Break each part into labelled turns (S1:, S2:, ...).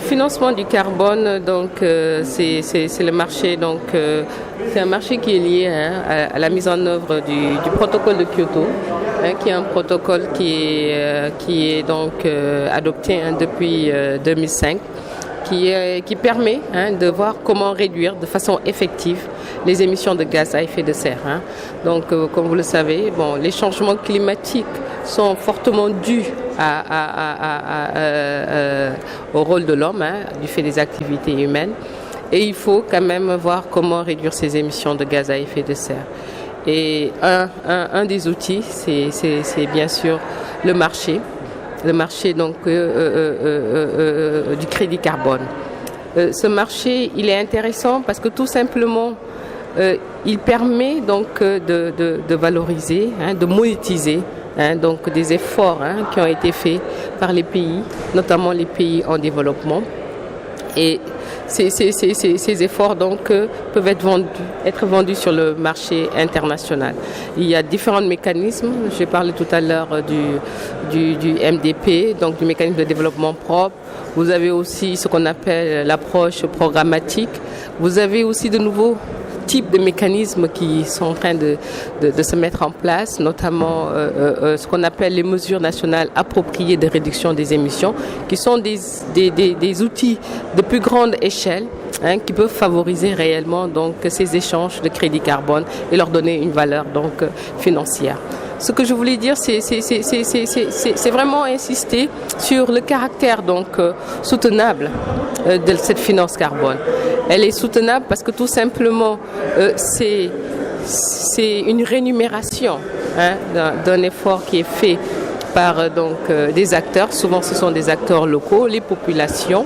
S1: financement du carbone, donc c'est le marché, donc c'est un marché qui est lié à la mise en œuvre du protocole de Kyoto, qui est un protocole qui est donc adopté depuis 2005. Qui permet de voir comment réduire de façon effective les émissions de gaz à effet de serre. Donc, comme vous le savez, les changements climatiques sont fortement dus au rôle de l'homme, du fait des activités humaines. Et il faut quand même voir comment réduire ces émissions de gaz à effet de serre. Et un des outils, c'est bien sûr le marché donc du crédit carbone. Ce marché, il est intéressant parce que tout simplement, il permet donc de valoriser, de monétiser donc des efforts qui ont été faits par les pays, notamment les pays en développement. Et ces efforts donc peuvent être vendus sur le marché international. Il y a différents mécanismes. J'ai parlé tout à l'heure du MDP, donc du mécanisme de développement propre. Vous avez aussi ce qu'on appelle l'approche programmatique. Vous avez aussi de nouveaux types de mécanismes qui sont en train de se mettre en place, notamment ce qu'on appelle les mesures nationales appropriées de réduction des émissions, qui sont des outils de plus grande échelle qui peuvent favoriser réellement donc ces échanges de crédit carbone et leur donner une valeur donc financière. Ce que je voulais dire, c'est vraiment insister sur le caractère donc soutenable de cette finance carbone. Elle est soutenable parce que tout simplement, c'est une rémunération d'un effort qui est fait par des acteurs. Souvent, ce sont des acteurs locaux, les populations.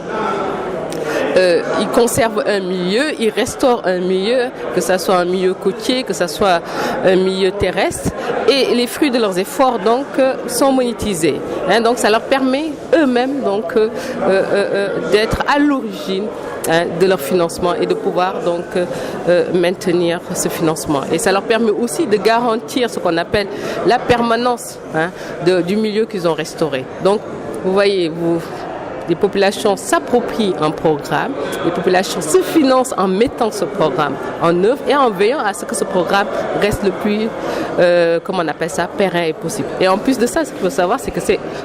S1: Ils conservent un milieu, ils restaurent un milieu, que ce soit un milieu côtier, que ce soit un milieu terrestre, et les fruits de leurs efforts donc sont monétisés. Donc ça leur permet eux-mêmes donc d'être à l'origine de leur financement et de pouvoir donc maintenir ce financement. Et ça leur permet aussi de garantir ce qu'on appelle la permanence du milieu qu'ils ont restauré. Donc vous voyez, les populations s'approprient un programme, les populations se financent en mettant ce programme en œuvre et en veillant à ce que ce programme reste le plus, pérenne possible. Et en plus de ça, ce qu'il faut savoir, c'est que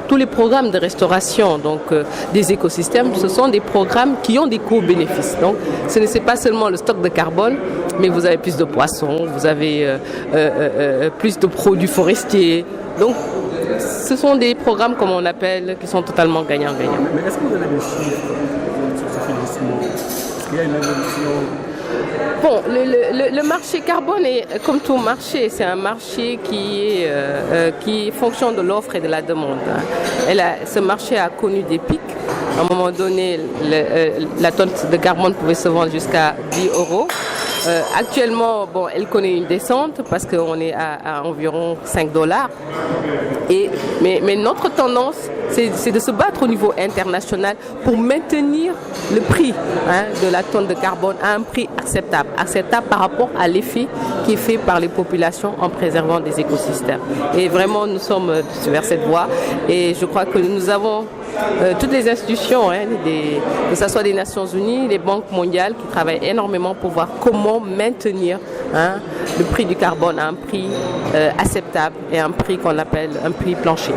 S1: tous les programmes de restauration donc, des écosystèmes, ce sont des programmes qui ont des co-bénéfices. Donc, ce n'est pas seulement le stock de carbone, mais vous avez plus de poissons, vous avez plus de produits forestiers. Donc, ce sont des programmes, comme on appelle, qui sont totalement gagnants-gagnants.
S2: Mais est-ce que vous avez des chiffres sur ce financement? Est-ce qu'il y a une évolution?
S1: Bon, le marché carbone est comme tout marché, c'est un marché qui fonctionne de l'offre et de la demande. Ce marché a connu des pics. À un moment donné, la tonne de carbone pouvait se vendre jusqu'à 10 €. Actuellement, elle connaît une descente parce qu'on est à environ 5 $. Mais notre tendance, c'est de se battre au niveau international pour maintenir le prix de la tonne de carbone à un prix acceptable par rapport à l'effet qui est fait par les populations en préservant des écosystèmes. Et vraiment, nous sommes vers cette voie et je crois que nous avons toutes les institutions, que ce soit des Nations Unies, les banques mondiales qui travaillent énormément pour voir comment maintenir le prix du carbone à un prix acceptable et un prix qu'on appelle un prix plancher.